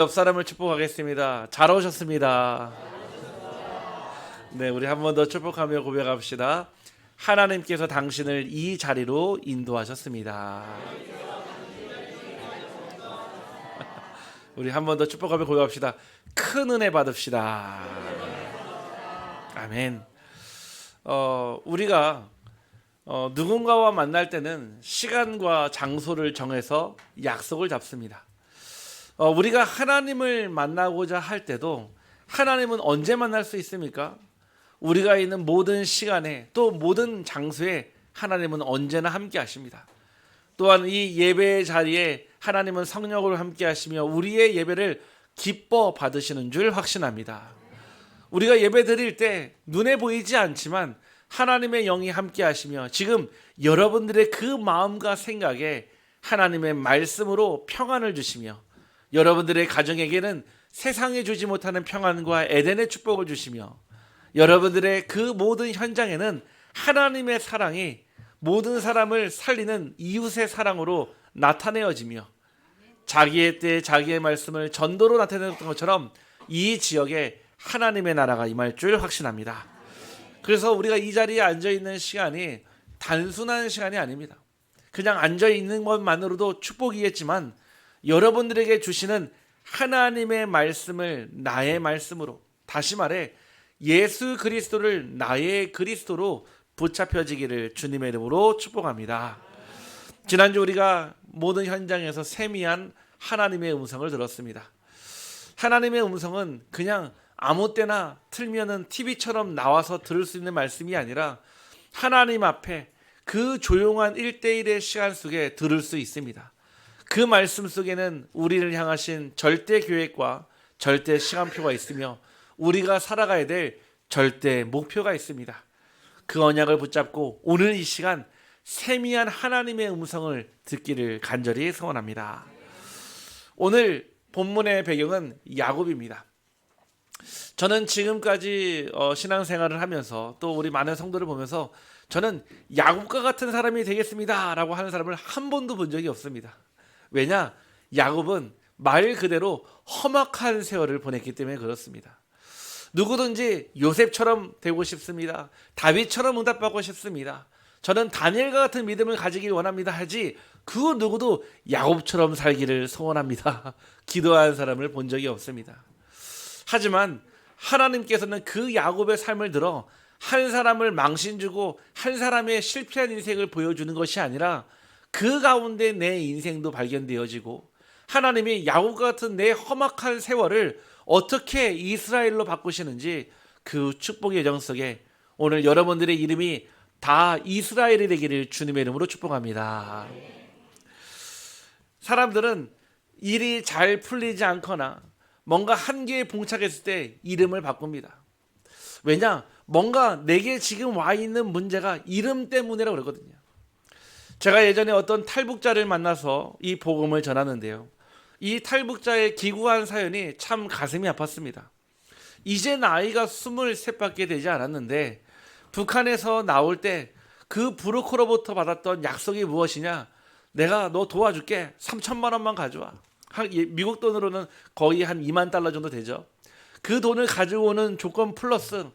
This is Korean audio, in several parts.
옆 사람을 축복하겠습니다. 잘 오셨습니다. 네, 우리 한 번 더 축복하며 고백합시다. 하나님께서 당신을 이 자리로 인도하셨습니다. 우리 한 번 더 축복하며 고백합시다. 큰 은혜 받읍시다. 아멘. 우리가 누군가와 만날 때는 시간과 장소를 정해서 약속을 잡습니다. 우리가 하나님을 만나고자 할 때도 하나님은 언제 만날 수 있습니까? 우리가 있는 모든 시간에 또 모든 장소에 하나님은 언제나 함께 하십니다. 또한 이 예배의 자리에 하나님은 성령으로 함께 하시며 우리의 예배를 기뻐 받으시는 줄 확신합니다. 우리가 예배 드릴 때 눈에 보이지 않지만 하나님의 영이 함께 하시며 지금 여러분들의 그 마음과 생각에 하나님의 말씀으로 평안을 주시며 여러분들의 가정에게는 세상에 주지 못하는 평안과 에덴의 축복을 주시며 여러분들의 그 모든 현장에는 하나님의 사랑이 모든 사람을 살리는 이웃의 사랑으로 나타내어지며 자기의 때에 자기의 말씀을 전도로 나타냈던 것처럼 이 지역에 하나님의 나라가 임할 줄 확신합니다. 그래서 우리가 이 자리에 앉아있는 시간이 단순한 시간이 아닙니다. 그냥 앉아있는 것만으로도 축복이겠지만 여러분들에게 주시는 하나님의 말씀을 나의 말씀으로, 다시 말해 예수 그리스도를 나의 그리스도로 붙잡혀지기를 주님의 이름으로 축복합니다. 지난주 우리가 모든 현장에서 세미한 하나님의 음성을 들었습니다. 하나님의 음성은 그냥 아무 때나 틀면은 TV처럼 나와서 들을 수 있는 말씀이 아니라 하나님 앞에 그 조용한 1대1의 시간 속에 들을 수 있습니다. 그 말씀 속에는 우리를 향하신 절대 계획과 절대 시간표가 있으며 우리가 살아가야 될 절대 목표가 있습니다. 그 언약을 붙잡고 오늘 이 시간 세미한 하나님의 음성을 듣기를 간절히 소원합니다. 오늘 본문의 배경은 야곱입니다. 저는 지금까지 신앙생활을 하면서 또 우리 많은 성도를 보면서 저는 야곱과 같은 사람이 되겠습니다 라고 하는 사람을 한 번도 본 적이 없습니다. 왜냐? 야곱은 말 그대로 험악한 세월을 보냈기 때문에 그렇습니다. 누구든지 요셉처럼 되고 싶습니다. 다윗처럼 응답받고 싶습니다. 저는 다니엘과 같은 믿음을 가지길 원합니다 하지 그 누구도 야곱처럼 살기를 소원합니다. 기도하는 사람을 본 적이 없습니다. 하지만 하나님께서는 그 야곱의 삶을 들어 한 사람을 망신 주고 한 사람의 실패한 인생을 보여주는 것이 아니라 그 가운데 내 인생도 발견되어지고 하나님이 야곱과 같은 내 험악한 세월을 어떻게 이스라엘로 바꾸시는지 그 축복의 여정 속에 오늘 여러분들의 이름이 다 이스라엘이 되기를 주님의 이름으로 축복합니다. 사람들은 일이 잘 풀리지 않거나 뭔가 한계에 봉착했을 때 이름을 바꿉니다. 왜냐? 뭔가 내게 지금 와 있는 문제가 이름 때문이라고 그러거든요. 제가 예전에 어떤 탈북자를 만나서 이 복음을 전하는데요. 이 탈북자의 기구한 사연이 참 가슴이 아팠습니다. 이제 나이가 23밖에 되지 않았는데 북한에서 나올 때 그 부르크로부터 받았던 약속이 무엇이냐? 내가 너 도와줄게. 3천만 원만 가져와. 미국 돈으로는 거의 한 2만 달러 정도 되죠. 그 돈을 가지고 오는 조건 플러스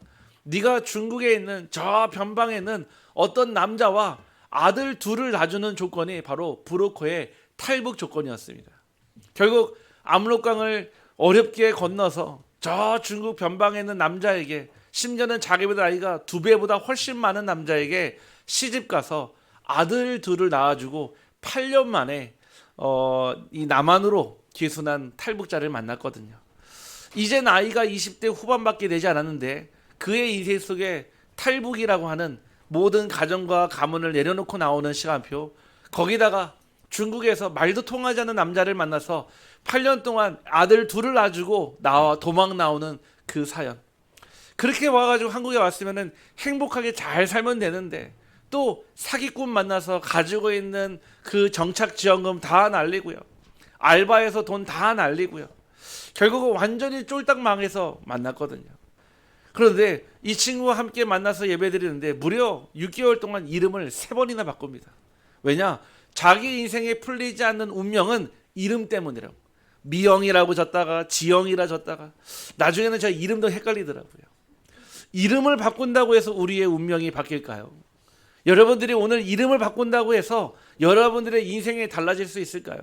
네가 중국에 있는 저 변방에 있는 어떤 남자와 아들 둘을 놔주는 조건이 바로 부르크의 탈북 조건이었습니다. 결국 압록강을 어렵게 건너서 저 중국 변방에 있는 남자에게 심지어는 자기보다 나이가 2배보다 훨씬 많은 남자에게 시집가서 아들 둘을 낳아주고 8년 만에 이 남한으로 귀순한 탈북자를 만났거든요. 이제 나이가 20대 후반밖에 되지 않았는데 그의 인생 속에 탈북이라고 하는 모든 가정과 가문을 내려놓고 나오는 시간표, 거기다가 중국에서 말도 통하지 않는 남자를 만나서 8년 동안 아들 둘을 놔주고 나와 도망 나오는 그 사연. 그렇게 와가지고 한국에 왔으면 행복하게 잘 살면 되는데 또 사기꾼 만나서 가지고 있는 그 정착지원금 다 날리고요. 알바해서 돈 다 날리고요. 결국은 완전히 쫄딱 망해서 만났거든요. 그런데 이 친구와 함께 만나서 예배드리는데 무려 6개월 동안 이름을 3번이나 바꿉니다. 왜냐? 자기 인생에 풀리지 않는 운명은 이름 때문이라고. 미영이라고 졌다가 지영이라 졌다가 나중에는 저 이름도 헷갈리더라고요. 이름을 바꾼다고 해서 우리의 운명이 바뀔까요? 여러분들이 오늘 이름을 바꾼다고 해서 여러분들의 인생이 달라질 수 있을까요?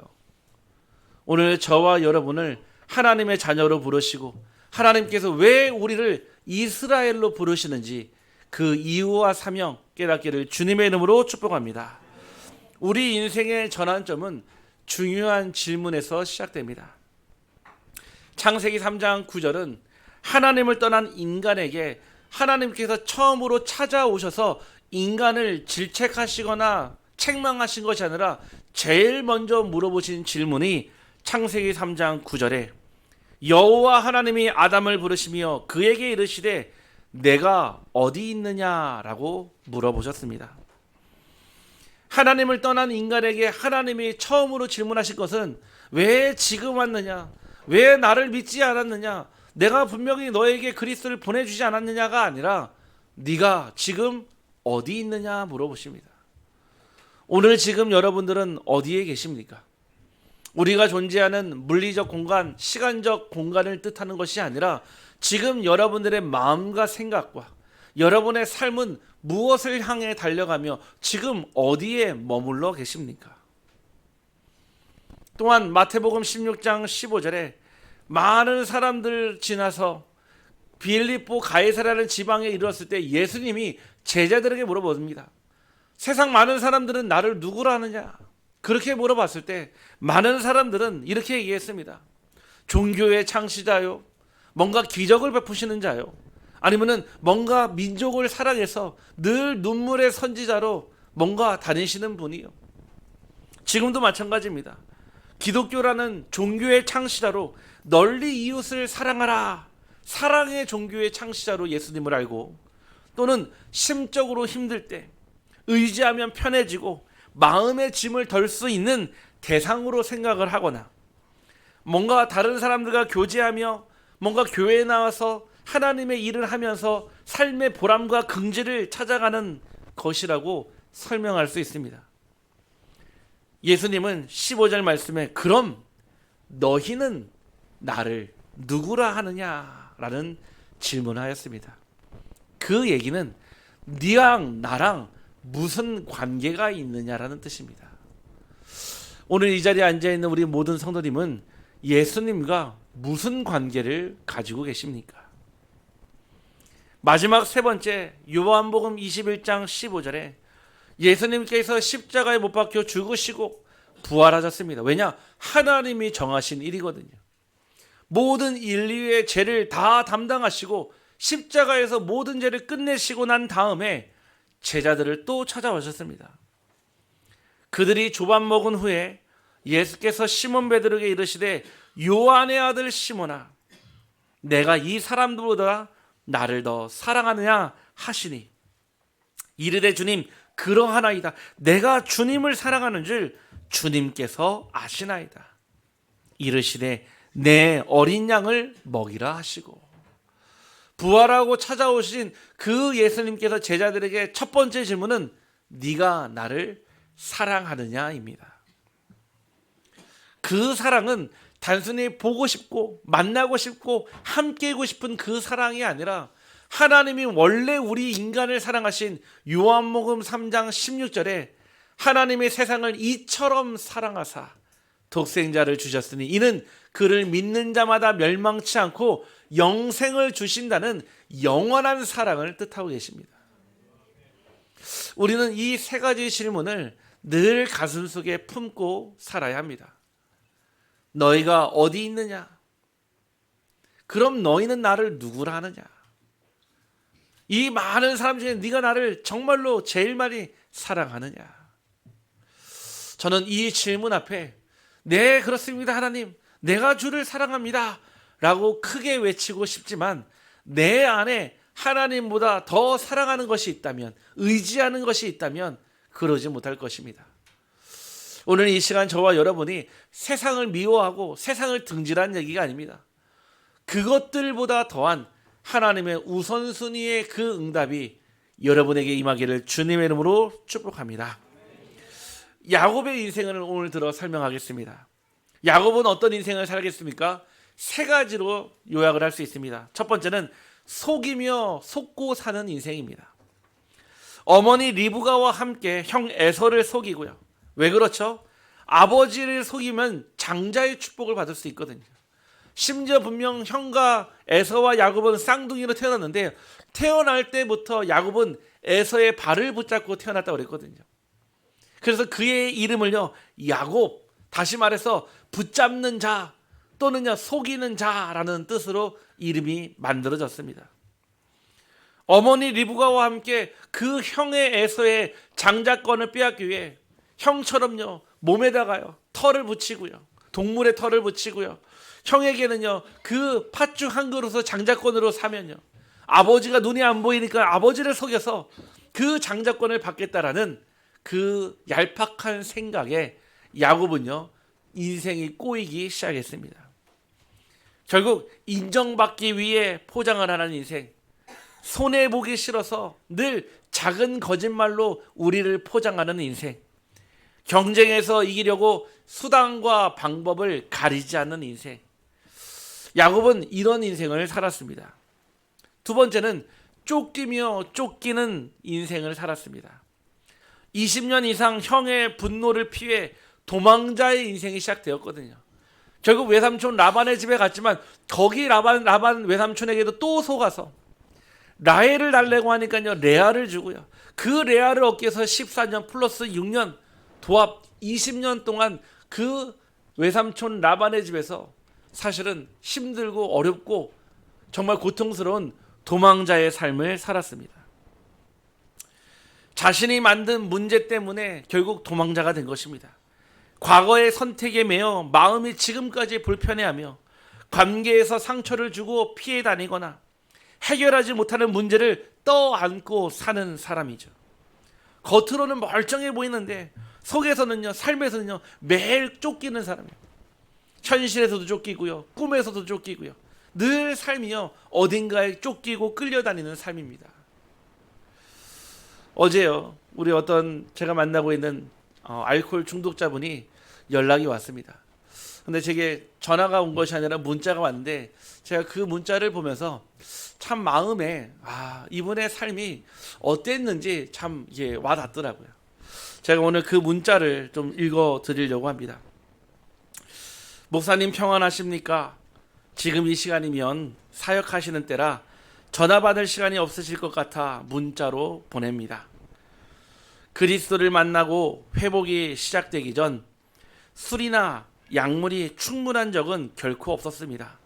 오늘 저와 여러분을 하나님의 자녀로 부르시고 하나님께서 왜 우리를 이스라엘로 부르시는지 그 이유와 사명 깨닫기를 주님의 이름으로 축복합니다. 우리 인생의 전환점은 중요한 질문에서 시작됩니다. 창세기 3장 9절은 하나님을 떠난 인간에게 하나님께서 처음으로 찾아오셔서 인간을 질책하시거나 책망하신 것이 아니라 제일 먼저 물어보신 질문이 창세기 3장 9절에 여호와 하나님이 아담을 부르시며 그에게 이르시되 내가 어디 있느냐라고 물어보셨습니다. 하나님을 떠난 인간에게 하나님이 처음으로 질문하신 것은 왜 지금 왔느냐? 왜 나를 믿지 않았느냐? 내가 분명히 너에게 그리스도를 보내주지 않았느냐가 아니라 네가 지금 어디 있느냐 물어보십니다. 오늘 지금 여러분들은 어디에 계십니까? 우리가 존재하는 물리적 공간, 시간적 공간을 뜻하는 것이 아니라 지금 여러분들의 마음과 생각과 여러분의 삶은 무엇을 향해 달려가며 지금 어디에 머물러 계십니까? 또한 마태복음 16장 15절에 많은 사람들 지나서 빌립보 가이사라는 지방에 이르렀을 때 예수님이 제자들에게 물어봅니다. 세상 많은 사람들은 나를 누구라 하느냐? 그렇게 물어봤을 때 많은 사람들은 이렇게 얘기했습니다. 종교의 창시자요, 뭔가 기적을 베푸시는 자요, 아니면은 뭔가 민족을 사랑해서 늘 눈물의 선지자로 뭔가 다니시는 분이요. 지금도 마찬가지입니다. 기독교라는 종교의 창시자로 널리 이웃을 사랑하라, 사랑의 종교의 창시자로 예수님을 알고, 또는 심적으로 힘들 때 의지하면 편해지고 마음의 짐을 덜 수 있는 대상으로 생각을 하거나, 뭔가 다른 사람들과 교제하며 뭔가 교회에 나와서 하나님의 일을 하면서 삶의 보람과 긍지를 찾아가는 것이라고 설명할 수 있습니다. 예수님은 15절 말씀에 그럼 너희는 나를 누구라 하느냐라는 질문하였습니다. 그 얘기는 네랑 나랑 무슨 관계가 있느냐라는 뜻입니다. 오늘 이 자리에 앉아있는 우리 모든 성도님은 예수님과 무슨 관계를 가지고 계십니까? 마지막 세 번째, 요한복음 21장 15절에 예수님께서 십자가에 못 박혀 죽으시고 부활하셨습니다. 왜냐? 하나님이 정하신 일이거든요. 모든 인류의 죄를 다 담당하시고 십자가에서 모든 죄를 끝내시고 난 다음에 제자들을 또 찾아오셨습니다. 그들이 조밥 먹은 후에 예수께서 시몬 베드로에게 이르시되 요한의 아들 시몬아, 내가 이 사람들보다 나를 더 사랑하느냐 하시니 이르되 주님 그러하나이다. 내가 주님을 사랑하는 줄 주님께서 아시나이다. 이르시되 내 어린 양을 먹이라 하시고, 부활하고 찾아오신 그 예수님께서 제자들에게 첫 번째 질문은 네가 나를 사랑하느냐입니다. 그 사랑은 단순히 보고 싶고 만나고 싶고 함께하고 싶은 그 사랑이 아니라 하나님이 원래 우리 인간을 사랑하신 요한복음 3장 16절에 하나님의 세상을 이처럼 사랑하사 독생자를 주셨으니 이는 그를 믿는 자마다 멸망치 않고 영생을 주신다는 영원한 사랑을 뜻하고 계십니다. 우리는 이 세 가지 질문을 늘 가슴속에 품고 살아야 합니다. 너희가 어디 있느냐? 그럼 너희는 나를 누구라 하느냐? 이 많은 사람 중에 네가 나를 정말로 제일 많이 사랑하느냐? 저는 이 질문 앞에 네 그렇습니다 하나님, 내가 주를 사랑합니다 라고 크게 외치고 싶지만 내 안에 하나님보다 더 사랑하는 것이 있다면, 의지하는 것이 있다면 그러지 못할 것입니다. 오늘 이 시간 저와 여러분이 세상을 미워하고 세상을 등지라는 얘기가 아닙니다. 그것들보다 더한 하나님의 우선순위의 그 응답이 여러분에게 임하기를 주님의 이름으로 축복합니다. 야곱의 인생을 오늘 들어 설명하겠습니다. 야곱은 어떤 인생을 살겠습니까? 세 가지로 요약을 할 수 있습니다. 첫 번째는 속이며 속고 사는 인생입니다. 어머니 리브가와 함께 형 에서를 속이고요. 왜 그렇죠? 아버지를 속이면 장자의 축복을 받을 수 있거든요. 심지어 분명 형과 에서와 야곱은 쌍둥이로 태어났는데 태어날 때부터 야곱은 에서의 발을 붙잡고 태어났다고 그랬거든요. 그래서 그의 이름을요 야곱, 다시 말해서 붙잡는 자 또는 속이는 자라는 뜻으로 이름이 만들어졌습니다. 어머니 리브가와 함께 그 형의 에서의 장자권을 빼앗기 위해 형처럼요 몸에다가요 털을 붙이고요, 동물의 털을 붙이고요, 형에게는요 그 팥죽 한 그릇을 장자권으로 사면요 아버지가 눈이 안 보이니까 아버지를 속여서 그 장자권을 받겠다라는 그 얄팍한 생각에 야곱은요 인생이 꼬이기 시작했습니다. 결국 인정받기 위해 포장을 하는 인생, 손해보기 싫어서 늘 작은 거짓말로 우리를 포장하는 인생, 경쟁에서 이기려고 수단과 방법을 가리지 않는 인생. 야곱은 이런 인생을 살았습니다. 두 번째는 쫓기며 쫓기는 인생을 살았습니다. 20년 이상 형의 분노를 피해 도망자의 인생이 시작되었거든요. 결국 외삼촌 라반의 집에 갔지만 거기 라반 외삼촌에게도 또 속아서 라헬을 달래고 하니까요 레아를 주고요, 그 레아를 얻기 위해서 14년 플러스 6년 도합 20년 동안 그 외삼촌 라반의 집에서 사실은 힘들고 어렵고 정말 고통스러운 도망자의 삶을 살았습니다. 자신이 만든 문제 때문에 결국 도망자가 된 것입니다. 과거의 선택에 매여 마음이 지금까지 불편해하며 관계에서 상처를 주고 피해 다니거나 해결하지 못하는 문제를 떠안고 사는 사람이죠. 겉으로는 멀쩡해 보이는데 속에서는요, 삶에서는요 매일 쫓기는 사람이에요. 현실에서도 쫓기고요, 꿈에서도 쫓기고요, 늘 삶이요 어딘가에 쫓기고 끌려다니는 삶입니다. 어제요 우리 어떤 제가 만나고 있는 알코올 중독자분이 연락이 왔습니다. 근데 제게 전화가 온 것이 아니라 문자가 왔는데 제가 그 문자를 보면서 참 마음에 이분의 삶이 어땠는지 참 와닿더라고요. 제가 오늘 그 문자를 좀 읽어 드리려고 합니다. 목사님 평안하십니까? 지금 이 시간이면 사역하시는 때라 전화 받을 시간이 없으실 것 같아 문자로 보냅니다. 그리스도를 만나고 회복이 시작되기 전 술이나 약물이 충분한 적은 결코 없었습니다.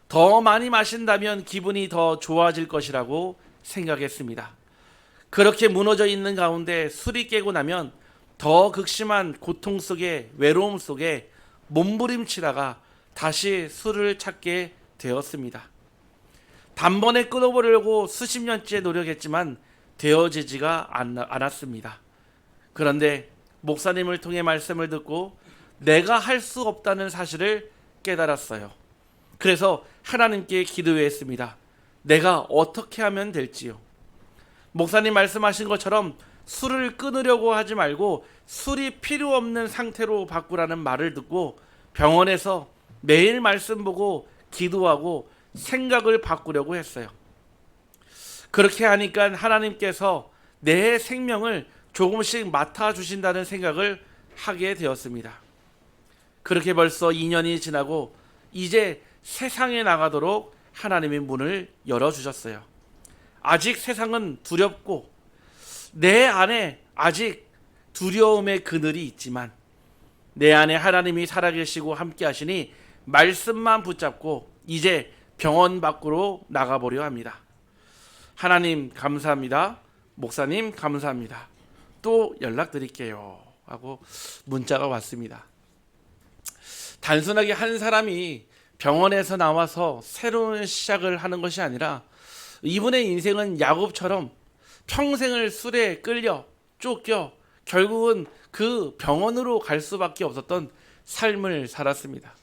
더 많이 마신다면 기분이 더 좋아질 것이라고 생각했습니다. 그렇게 무너져 있는 가운데 술이 깨고 나면 더 극심한 고통 속에, 외로움 속에 몸부림치다가 다시 술을 찾게 되었습니다. 단번에 끊어보려고 수십 년째 노력했지만 되어지지가 않았습니다. 그런데 목사님을 통해 말씀을 듣고 내가 할 수 없다는 사실을 깨달았어요. 그래서 하나님께 기도했습니다. 내가 어떻게 하면 될지요? 목사님 말씀하신 것처럼 술을 끊으려고 하지 말고 술이 필요 없는 상태로 바꾸라는 말을 듣고 병원에서 매일 말씀 보고 기도하고 생각을 바꾸려고 했어요. 그렇게 하니까 하나님께서 내 생명을 조금씩 맡아주신다는 생각을 하게 되었습니다. 그렇게 벌써 2년이 지나고 이제 세상에 나가도록 하나님의 문을 열어주셨어요. 아직 세상은 두렵고 내 안에 아직 두려움의 그늘이 있지만 내 안에 하나님이 살아계시고 함께 하시니 말씀만 붙잡고 이제 병원 밖으로 나가보려 합니다. 하나님 감사합니다. 목사님 감사합니다. 또 연락드릴게요 하고 문자가 왔습니다. 단순하게 한 사람이 병원에서 나와서 새로운 시작을 하는 것이 아니라 이분의 인생은 야곱처럼 평생을 술에 끌려 쫓겨 결국은 그 병원으로 갈 수밖에 없었던 삶을 살았습니다.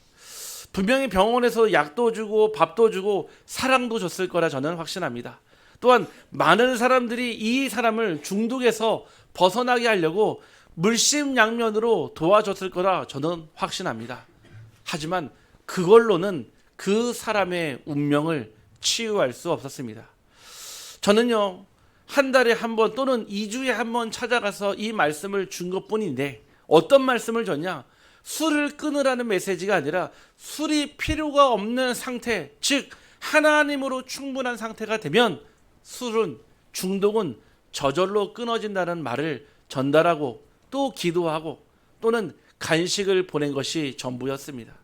분명히 병원에서 약도 주고 밥도 주고 사랑도 줬을 거라 저는 확신합니다. 또한 많은 사람들이 이 사람을 중독에서 벗어나게 하려고 물심양면으로 도와줬을 거라 저는 확신합니다. 하지만 그걸로는 그 사람의 운명을 치유할 수 없었습니다. 저는요, 한 달에 한 번 또는 2주에 한 번 찾아가서 이 말씀을 준 것뿐인데, 어떤 말씀을 줬냐? 술을 끊으라는 메시지가 아니라 술이 필요가 없는 상태, 즉 하나님으로 충분한 상태가 되면 술은, 중독은 저절로 끊어진다는 말을 전달하고 또 기도하고 또는 간식을 보낸 것이 전부였습니다.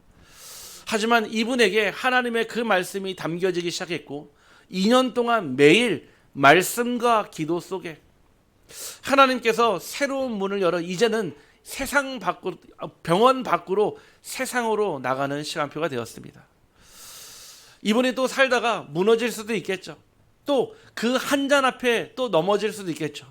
하지만 이분에게 하나님의 그 말씀이 담겨지기 시작했고 2년 동안 매일 말씀과 기도 속에 하나님께서 새로운 문을 열어 이제는 세상 밖으로, 병원 밖으로 세상으로 나가는 시간표가 되었습니다. 이분이 또 살다가 무너질 수도 있겠죠. 또 그 한 잔 앞에 또 넘어질 수도 있겠죠.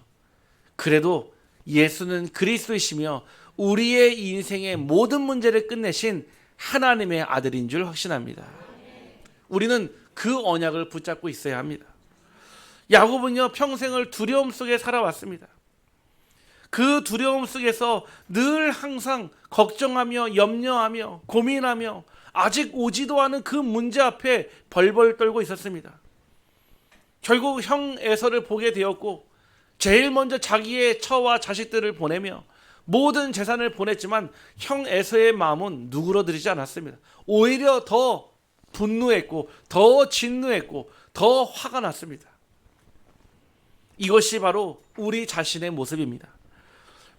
그래도 예수는 그리스도이시며 우리의 인생의 모든 문제를 끝내신 하나님의 아들인 줄 확신합니다. 우리는 그 언약을 붙잡고 있어야 합니다. 야곱은요, 평생을 두려움 속에 살아왔습니다. 그 두려움 속에서 늘 항상 걱정하며 염려하며 고민하며 아직 오지도 않은 그 문제 앞에 벌벌 떨고 있었습니다. 결국 형 에서를 보게 되었고 제일 먼저 자기의 처와 자식들을 보내며 모든 재산을 보냈지만 형 에서의 마음은 누그러들이지 않았습니다. 오히려 더 분노했고 더 진노했고 더 화가 났습니다. 이것이 바로 우리 자신의 모습입니다.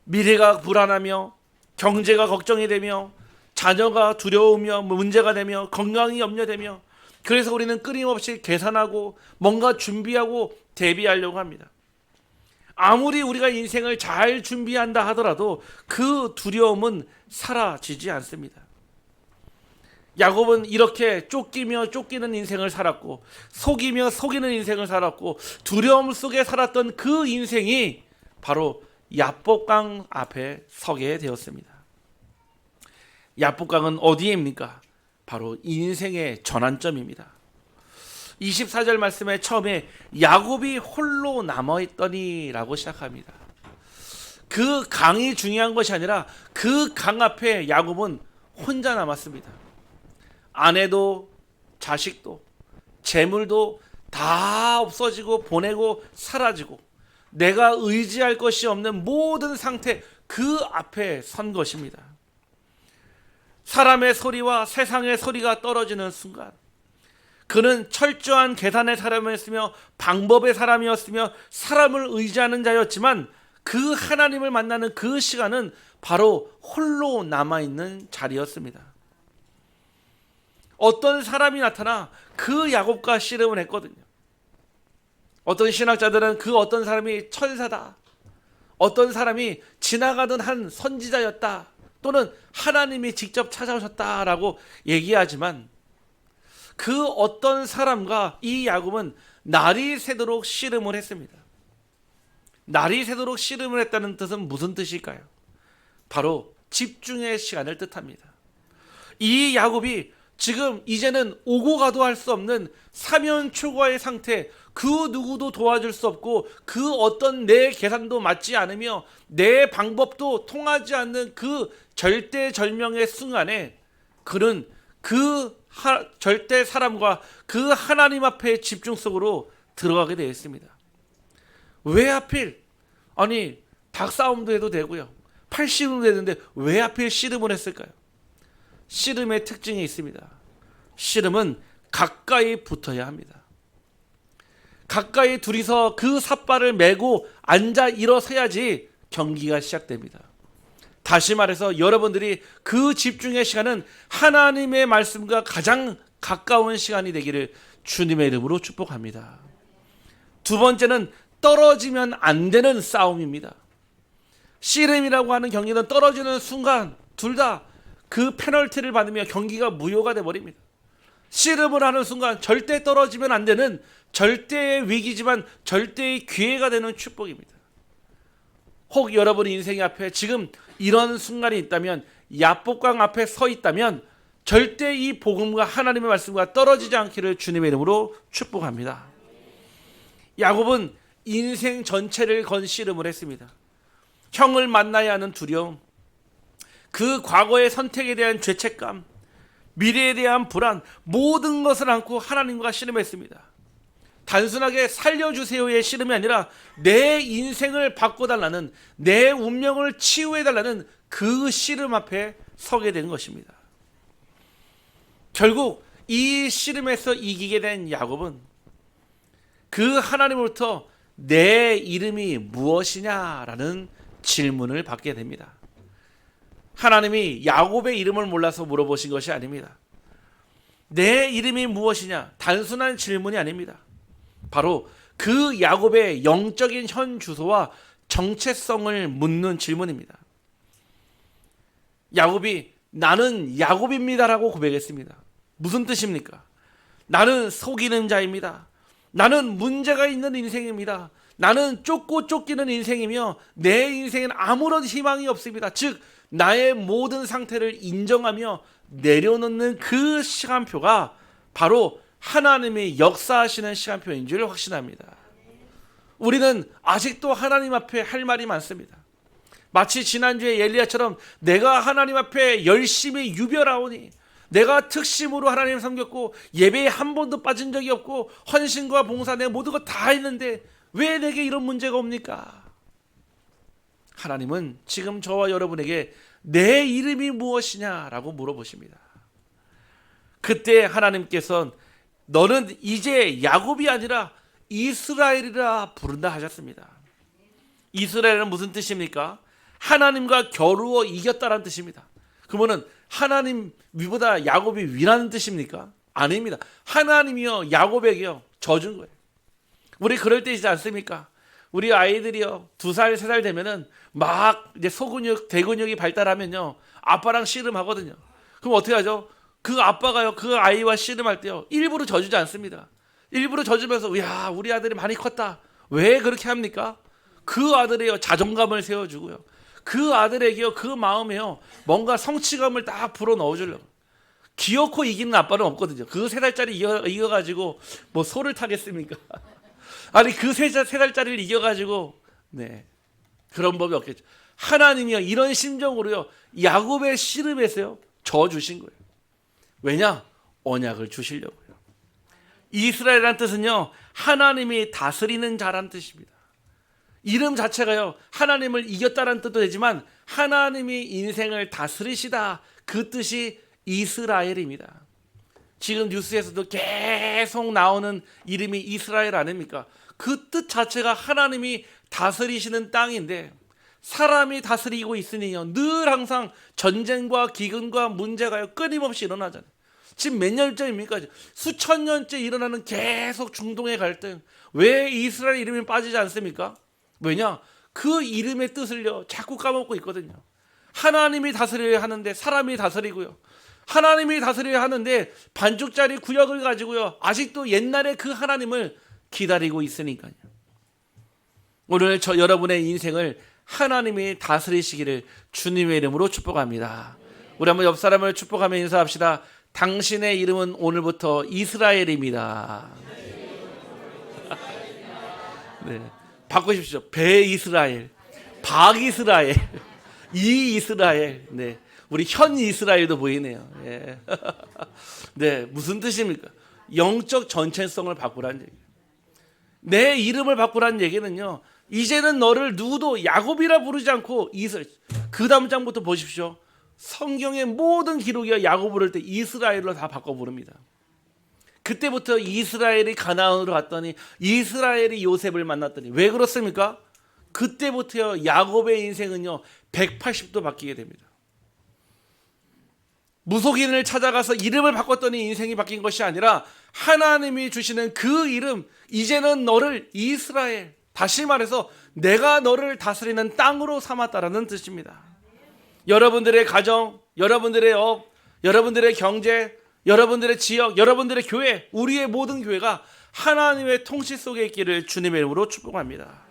미래가 불안하며 경제가 걱정이 되며 자녀가 두려우며 문제가 되며 건강이 염려되며 그래서 우리는 끊임없이 계산하고 뭔가 준비하고 대비하려고 합니다. 아무리 우리가 인생을 잘 준비한다 하더라도 그 두려움은 사라지지 않습니다. 야곱은 이렇게 쫓기며 쫓기는 인생을 살았고 속이며 속이는 인생을 살았고 두려움 속에 살았던 그 인생이 바로 야복강 앞에 서게 되었습니다. 야복강은 어디입니까? 바로 인생의 전환점입니다. 24절 말씀에 처음에 야곱이 홀로 남아있더니 라고 시작합니다. 그 강이 중요한 것이 아니라 그 강 앞에 야곱은 혼자 남았습니다. 아내도 자식도 재물도 다 없어지고 보내고 사라지고 내가 의지할 것이 없는 모든 상태, 그 앞에 선 것입니다. 사람의 소리와 세상의 소리가 떨어지는 순간 그는 철저한 계산의 사람이었으며 방법의 사람이었으며 사람을 의지하는 자였지만 그 하나님을 만나는 그 시간은 바로 홀로 남아있는 자리였습니다. 어떤 사람이 나타나 그 야곱과 씨름을 했거든요. 어떤 신학자들은 그 어떤 사람이 천사다, 어떤 사람이 지나가던 한 선지자였다, 또는 하나님이 직접 찾아오셨다라고 얘기하지만 그 어떤 사람과 이 야곱은 날이 새도록 씨름을 했습니다. 날이 새도록 씨름을 했다는 뜻은 무슨 뜻일까요? 바로 집중의 시간을 뜻합니다. 이 야곱이 지금 이제는 오고 가도 할 수 없는 사면초가의 상태, 그 누구도 도와줄 수 없고 그 어떤 내 계산도 맞지 않으며 내 방법도 통하지 않는 그 절대절명의 순간에 그는 그 절대 사람과 그 하나님 앞에 집중 속으로 들어가게 되어 있습니다. 왜 하필? 아니 닭싸움도 해도 되고요, 팔씨름도 되는데 왜 하필 씨름을 했을까요? 씨름의 특징이 있습니다. 씨름은 가까이 붙어야 합니다. 가까이 둘이서 그 삿발을 메고 앉아 일어서야지 경기가 시작됩니다. 다시 말해서 여러분들이 그 집중의 시간은 하나님의 말씀과 가장 가까운 시간이 되기를 주님의 이름으로 축복합니다. 두 번째는 떨어지면 안 되는 싸움입니다. 씨름이라고 하는 경기는 떨어지는 순간 둘 다 그 페널티를 받으며 경기가 무효가 되어버립니다. 씨름을 하는 순간 절대 떨어지면 안 되는 절대의 위기지만 절대의 기회가 되는 축복입니다. 혹 여러분의 인생 앞에 지금 이런 순간이 있다면, 야복강 앞에 서 있다면 절대 이 복음과 하나님의 말씀과 떨어지지 않기를 주님의 이름으로 축복합니다. 야곱은 인생 전체를 건 씨름을 했습니다. 형을 만나야 하는 두려움, 그 과거의 선택에 대한 죄책감, 미래에 대한 불안, 모든 것을 안고 하나님과 씨름했습니다. 단순하게 살려주세요의 씨름이 아니라 내 인생을 바꿔달라는, 내 운명을 치유해달라는 그 씨름 앞에 서게 된 것입니다. 결국 이 씨름에서 이기게 된 야곱은 그 하나님으로부터 내 이름이 무엇이냐라는 질문을 받게 됩니다. 하나님이 야곱의 이름을 몰라서 물어보신 것이 아닙니다. 내 이름이 무엇이냐, 단순한 질문이 아닙니다. 바로 그 야곱의 영적인 현 주소와 정체성을 묻는 질문입니다. 야곱이 나는 야곱입니다라고 고백했습니다. 무슨 뜻입니까? 나는 속이는 자입니다. 나는 문제가 있는 인생입니다. 나는 쫓고 쫓기는 인생이며 내 인생엔 아무런 희망이 없습니다. 즉 나의 모든 상태를 인정하며 내려놓는 그 시간표가 바로 하나님이 역사하시는 시간표인 줄 확신합니다. 우리는 아직도 하나님 앞에 할 말이 많습니다. 마치 지난주에 엘리야처럼 내가 하나님 앞에 열심히 유별하오니, 내가 특심으로 하나님을 섬겼고 예배에 한 번도 빠진 적이 없고 헌신과 봉사 내가 모든 거 다 했는데 왜 내게 이런 문제가 옵니까? 하나님은 지금 저와 여러분에게 내 이름이 무엇이냐라고 물어보십니다. 그때 하나님께서는 너는 이제 야곱이 아니라 이스라엘이라 부른다 하셨습니다. 이스라엘은 무슨 뜻입니까? 하나님과 겨루어 이겼다라는 뜻입니다. 그러면 하나님 위보다 야곱이 위라는 뜻입니까? 아닙니다. 하나님이요 야곱에게요 져준 거예요. 우리 그럴 때이지 않습니까? 우리 아이들이요 2살, 3살 되면은 막 이제 소근육, 대근육이 발달하면요 아빠랑 씨름하거든요. 그럼 어떻게 하죠? 그 아빠가요 그 아이와 씨름할 때요 일부러 져주지 않습니다. 일부러 져주면서 야 우리 아들이 많이 컸다. 왜 그렇게 합니까? 그 아들의요 자존감을 세워주고요. 그 아들에게요 그 마음에요 뭔가 성취감을 딱 불어 넣어주려고. 기어코 이기는 아빠는 없거든요. 그 3살짜리 이겨가지고 뭐 소를 타겠습니까? 아니 그 3살짜리를 이겨가지고 네 그런 법이 없겠죠. 하나님이요 이런 심정으로요 야곱의 씨름에서요 져주신 거예요. 왜냐? 언약을 주시려고요. 이스라엘이라는 뜻은요 하나님이 다스리는 자라는 뜻입니다. 이름 자체가요 하나님을 이겼다는 뜻도 되지만 하나님이 인생을 다스리시다 그 뜻이 이스라엘입니다. 지금 뉴스에서도 계속 나오는 이름이 이스라엘 아닙니까? 그 뜻 자체가 하나님이 다스리시는 땅인데 사람이 다스리고 있으니요 늘 항상 전쟁과 기근과 문제가 끊임없이 일어나잖아요. 지금 몇 년째입니까? 수천 년째 일어나는 계속 중동의 갈등. 왜 이스라엘 이름이 빠지지 않습니까? 왜냐? 그 이름의 뜻을요 자꾸 까먹고 있거든요. 하나님이 다스려야 하는데 사람이 다스리고요. 하나님이 다스려야 하는데 반쪽짜리 구역을 가지고요 아직도 옛날에 그 하나님을 기다리고 있으니까요. 오늘 여러분의 인생을 하나님이 다스리시기를 주님의 이름으로 축복합니다. 우리 한번 옆 사람을 축복하며 인사합시다. 당신의 이름은 오늘부터 이스라엘입니다. 네, 바꾸십시오. 배이스라엘, 박이스라엘, 이이스라엘. 네, 우리 현 이스라엘도 보이네요. 예. 네, 무슨 뜻입니까? 영적 전체성을 바꾸라는 얘기예요. 내 이름을 바꾸라는 얘기는요. 이제는 너를 누구도 야곱이라 부르지 않고 그 다음 장부터 보십시오. 성경의 모든 기록이 야곱 부를 때 이스라엘로 다 바꿔 부릅니다. 그때부터 이스라엘이 가나안으로 갔더니 이스라엘이 요셉을 만났더니 왜 그렇습니까? 그때부터 야곱의 인생은요 180도 바뀌게 됩니다. 무속인을 찾아가서 이름을 바꿨더니 인생이 바뀐 것이 아니라 하나님이 주시는 그 이름, 이제는 너를 이스라엘, 다시 말해서 내가 너를 다스리는 땅으로 삼았다라는 뜻입니다. 여러분들의 가정, 여러분들의 업, 여러분들의 경제, 여러분들의 지역, 여러분들의 교회, 우리의 모든 교회가 하나님의 통치 속에 있기를 주님의 이름으로 축복합니다.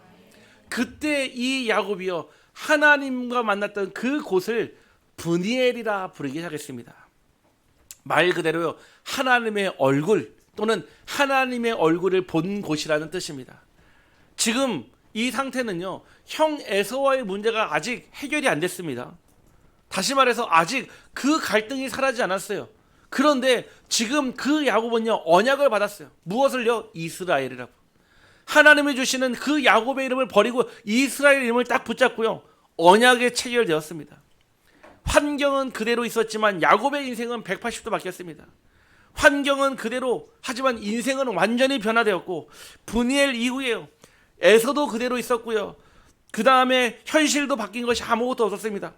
그때 이 야곱이요 하나님과 만났던 그 곳을 브니엘이라 부르기 시작했습니다. 말 그대로요 하나님의 얼굴 또는 하나님의 얼굴을 본 곳이라는 뜻입니다. 지금 이 상태는요 형 에서와의 문제가 아직 해결이 안 됐습니다. 다시 말해서 아직 그 갈등이 사라지지 않았어요. 그런데 지금 그 야곱은요, 언약을 받았어요. 무엇을요? 이스라엘이라고. 하나님이 주시는 그 야곱의 이름을 버리고 이스라엘 이름을 딱 붙잡고요, 언약에 체결되었습니다. 환경은 그대로 있었지만 야곱의 인생은 180도 바뀌었습니다. 환경은 그대로, 하지만 인생은 완전히 변화되었고, 브니엘 이후에요, 에서도 그대로 있었고요, 그 다음에 현실도 바뀐 것이 아무것도 없었습니다.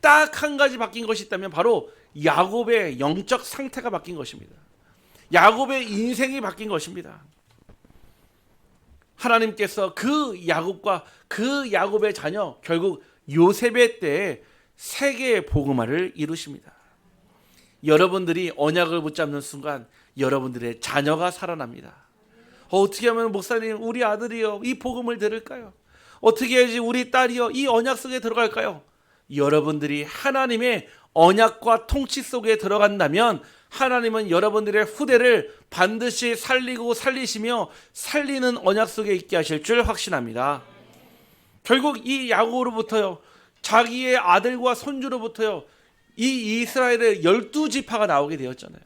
딱 한 가지 바뀐 것이 있다면 바로 야곱의 영적 상태가 바뀐 것입니다. 야곱의 인생이 바뀐 것입니다. 하나님께서 그 야곱과 그 야곱의 자녀, 결국 요셉의 때에 세계의 복음화를 이루십니다. 여러분들이 언약을 붙잡는 순간 여러분들의 자녀가 살아납니다. 어떻게 하면 목사님, 우리 아들이요 이 복음을 들을까요? 어떻게 해야지 우리 딸이요 이 언약 속에 들어갈까요? 여러분들이 하나님의 언약과 통치 속에 들어간다면 하나님은 여러분들의 후대를 반드시 살리고 살리시며 살리는 언약 속에 있게 하실 줄 확신합니다. 결국 이 야곱으로부터요, 자기의 아들과 손주로부터요, 이 이스라엘의 12지파가 나오게 되었잖아요.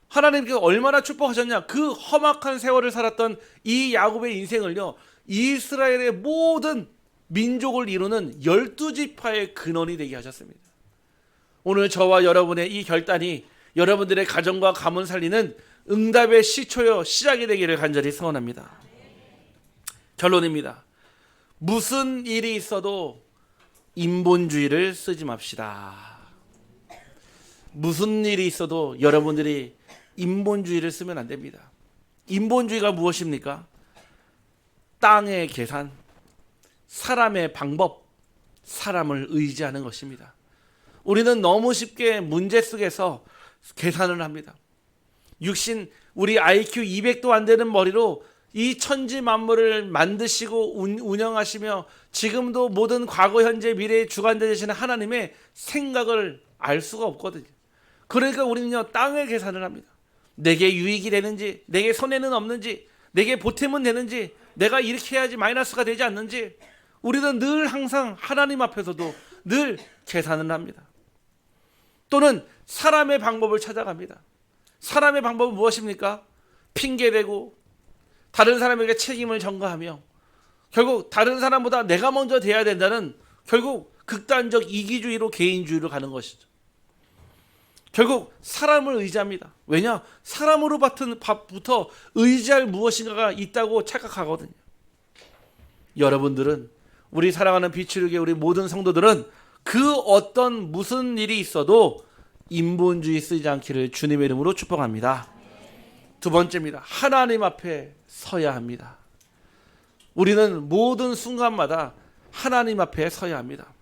하나님께서 얼마나 축복하셨냐. 그 험악한 세월을 살았던 이 야곱의 인생을요, 이스라엘의 모든 민족을 이루는 12지파의 근원이 되게 하셨습니다. 오늘 저와 여러분의 이 결단이 여러분들의 가정과 가문 살리는 응답의 시초요, 시작이 되기를 간절히 소원합니다. 결론입니다. 무슨 일이 있어도 인본주의를 쓰지 맙시다. 무슨 일이 있어도 여러분들이 인본주의를 쓰면 안 됩니다. 인본주의가 무엇입니까? 땅의 계산, 사람의 방법, 사람을 의지하는 것입니다. 우리는 너무 쉽게 문제 속에서 계산을 합니다. 육신, 우리 IQ 200도 안 되는 머리로 이 천지 만물을 만드시고 운영하시며 지금도 모든 과거, 현재, 미래의 주관자 되시는 하나님의 생각을 알 수가 없거든요. 그러니까 우리는요, 땅의 계산을 합니다. 내게 유익이 되는지, 내게 손해는 없는지, 내게 보탬은 되는지, 내가 이렇게 해야지 마이너스가 되지 않는지, 우리는 늘 항상 하나님 앞에서도 늘 계산을 합니다. 또는 사람의 방법을 찾아갑니다. 사람의 방법은 무엇입니까? 핑계대고 다른 사람에게 책임을 전가하며 결국 다른 사람보다 내가 먼저 돼야 된다는, 결국 극단적 이기주의로, 개인주의로 가는 것이죠. 결국 사람을 의지합니다. 왜냐? 사람으로부터 의지할 무엇인가가 있다고 착각하거든요. 여러분들은, 우리 사랑하는 빛을 위해 우리 모든 성도들은 그 어떤 무슨 일이 있어도 인본주의 쓰지 않기를 주님의 이름으로 축복합니다. 두 번째입니다. 하나님 앞에 서야 합니다. 우리는 모든 순간마다 하나님 앞에 서야 합니다.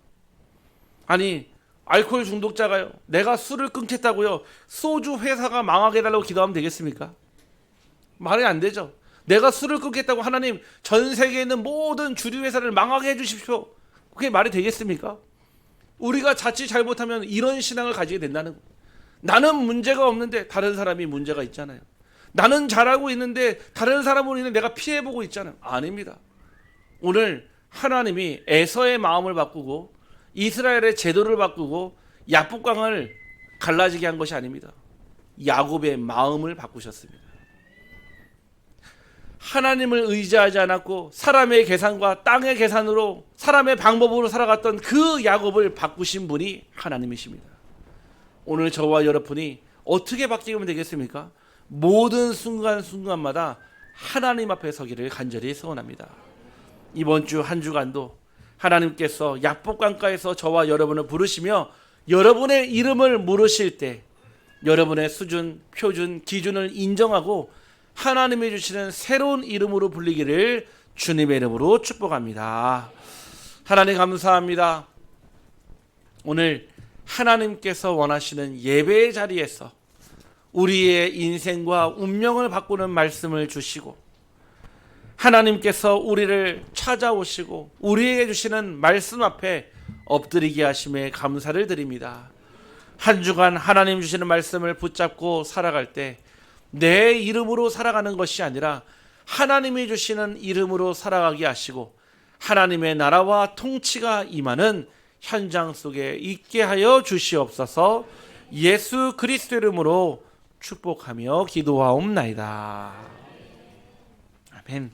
아니, 알코올 중독자가요, 내가 술을 끊겠다고요 소주 회사가 망하게 해달라고 기도하면 되겠습니까? 말이 안 되죠. 내가 술을 끊겠다고 하나님 전 세계에 있는 모든 주류 회사를 망하게 해주십시오, 그게 말이 되겠습니까? 우리가 자칫 잘못하면 이런 신앙을 가지게 된다는 거예요. 나는 문제가 없는데 다른 사람이 문제가 있잖아요. 나는 잘하고 있는데 다른 사람으로 인해 내가 피해보고 있잖아요. 아닙니다. 오늘 하나님이 에서의 마음을 바꾸고 이스라엘의 제도를 바꾸고 야복강을 갈라지게 한 것이 아닙니다. 야곱의 마음을 바꾸셨습니다. 하나님을 의지하지 않았고 사람의 계산과 땅의 계산으로, 사람의 방법으로 살아갔던 그 야곱을 바꾸신 분이 하나님이십니다. 오늘 저와 여러분이 어떻게 바뀌면 되겠습니까? 모든 순간순간마다 하나님 앞에 서기를 간절히 소원합니다. 이번 주 한 주간도 하나님께서 약복강가에서 저와 여러분을 부르시며 여러분의 이름을 물으실 때 여러분의 수준, 표준, 기준을 인정하고 하나님이 주시는 새로운 이름으로 불리기를 주님의 이름으로 축복합니다. 하나님 감사합니다. 오늘 하나님께서 원하시는 예배의 자리에서 우리의 인생과 운명을 바꾸는 말씀을 주시고 하나님께서 우리를 찾아오시고 우리에게 주시는 말씀 앞에 엎드리게 하심에 감사를 드립니다. 한 주간 하나님 주시는 말씀을 붙잡고 살아갈 때 내 이름으로 살아가는 것이 아니라 하나님이 주시는 이름으로 살아가게 하시고 하나님의 나라와 통치가 임하는 현장 속에 있게 하여 주시옵소서. 예수 그리스도 이름으로 축복하며 기도하옵나이다. 아멘.